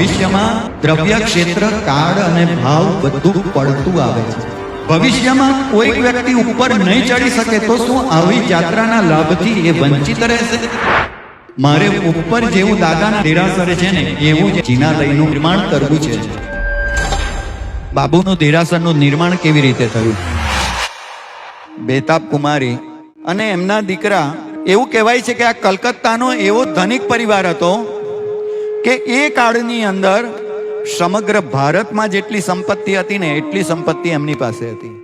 ભવિષ્યમાં દ્રવ્ય ક્ષેત્ર કાળ અને ભાવ બધું પડતું આવે છે। ભવિષ્યમાં કોઈક વ્યક્તિ ઉપર નહીં ચડી શકે તો શું આવી યાત્રાના લાભથી એ વંચિત રહેશે? મારે ઉપર જેવું દાદાના દેરાસરે છે ને એવું જ જીનાલયનું નિર્માણ કરવું છે। બાબુનું દેરાસરનું નિર્માણ કેવી રીતે થયું? બેતાબ કુમારી અને એમના દીકરા, એવું કહેવાય છે કે આ કલકત્તાનો એવો ધનિક પરિવાર હતો કે એ કાળની અંદર સમગ્ર ભારતમાં જેટલી સંપત્તિ હતી ને એટલી સંપત્તિ એમની પાસે હતી।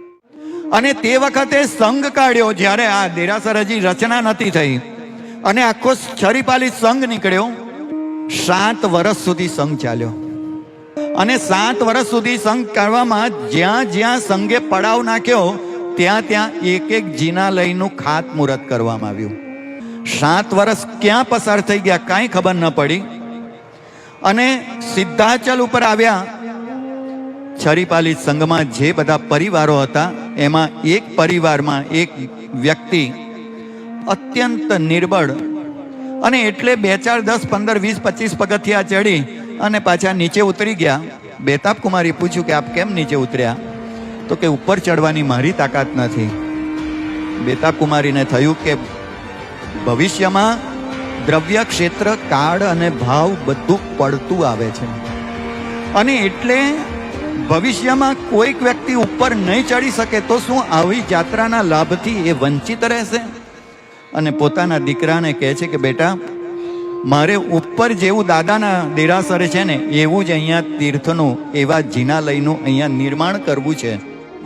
અને તે વખતે સંઘ કાઢ્યો, જ્યારે આ દેરાસર હજી રચના નથી થઈ અને આખો છરીપાલી સંઘ નીકળ્યો। 7 વર્ષ સુધી સંઘ ચાલ્યો અને 7 વર્ષ સુધી સંઘ કાઢવામાં જ્યાં જ્યાં સંઘે પડાવ નાખ્યો ત્યાં ત્યાં એક એક જીનાલયનું ખાતમુહૂર્ત કરવામાં આવ્યું। 7 વર્ષ ક્યાં પસાર થઈ ગયા કાંઈ ખબર ન પડી અને સિદ્ધાચલ ઉપર આવ્યા। છરીપાલી સંઘમાં જે બધા પરિવારો હતા એમાં એક પરિવારમાં એક વ્યક્તિ અત્યંત નિર્બળ અને એટલે 2 4 10 15 20 25 પગથિયા ચડી અને પાછા નીચે ઉતરી ગયા। બેતાબ કુમારી પૂછ્યું કે આપ કેમ નીચે ઉતર્યા? તો કે ઉપર ચડવાની મારી તાકાત નથી। બેતાબ કુમારીને થયું કે ભવિષ્યમાં દ્રવ્ય ક્ષેત્ર કાળ અને ભાવ બધું પડતું આવે છે અને એટલે ભવિષ્યમાં કોઈક વ્યક્તિ ઉપર નહીં ચડી શકે તો શું આવી યાત્રાના લાભથી એ વંચિત રહેશે? અને પોતાના દીકરાને કહે છે કે બેટા, મારે ઉપર જેવું દાદાના દેરાસરે છે ને એવું જ અહીંયા તીર્થનું, એવા જીનાલયનું અહીંયા નિર્માણ કરવું છે।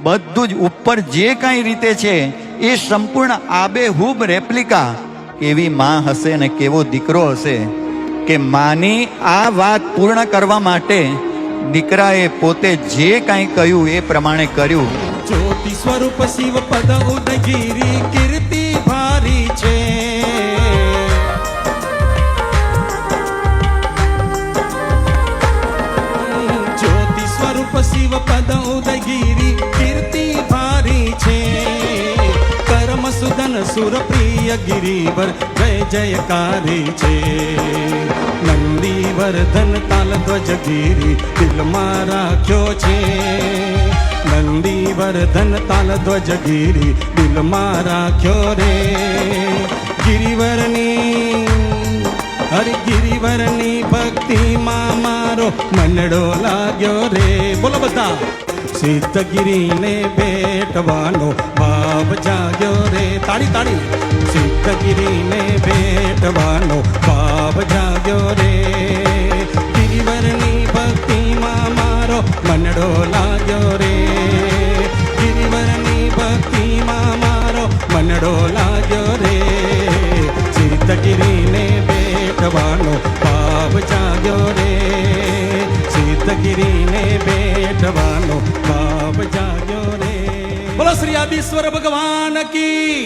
બધું જ ઉપર જે કાંઈ રીતે છે એ સંપૂર્ણ આબેહૂબ રેપ્લિકા કેવી માં હશે ને કેવો દીકરો હશે કે માની આ વાત પૂર્ણ કરવા માટે દીકરાએ પોતે જે કાંઈ કહ્યું એ પ્રમાણે કર્યું। જ્યોતિ સ્વરૂપ શિવ પદ ઉદગીરી કીર્તિ ભારી છે। જ્યોતિ સ્વરૂપ શિવ પદ ઉદગીરી કીર્તિ ભારી છે। કર્મ સુદન સુર પ્રિય ગિરિવર જય જયકારી છે। નંદી વર્ધન તાલ ધ્વજ ગીરી દિલમાં રાખ્યો છે। નંદી વર્ધન તાલ ધ્વજ ગીરી દિલમાં રાખ્યો રે। ગિરિવરની હરિ ગિરિવરની ભક્તિમાં મારો મનડો લાગ્યો રે। બોલો બધા। સિદ્ધગીરીને ભેટવાનો ભાવ જાગ્યો રે। તાળી તાળી। સિદ્ધગીરીને ભેટવાનો ભાવ જાગ્યો રે। ગિરિવરની ભક્તિમાં મારો મનડો લાગ્યો રે। ગિરિવરની ભક્તિમાં મારો મનડો લાગ્યો રે। સિદ્ધગીરીને ભેટવાનો ભાવ જાગ્યો રે। સિદ્ધગીરીને ભેટવાનો ભાવ જાગ્યો રે। બોલો શ્રી આદિશ્વર ભગવાન કી।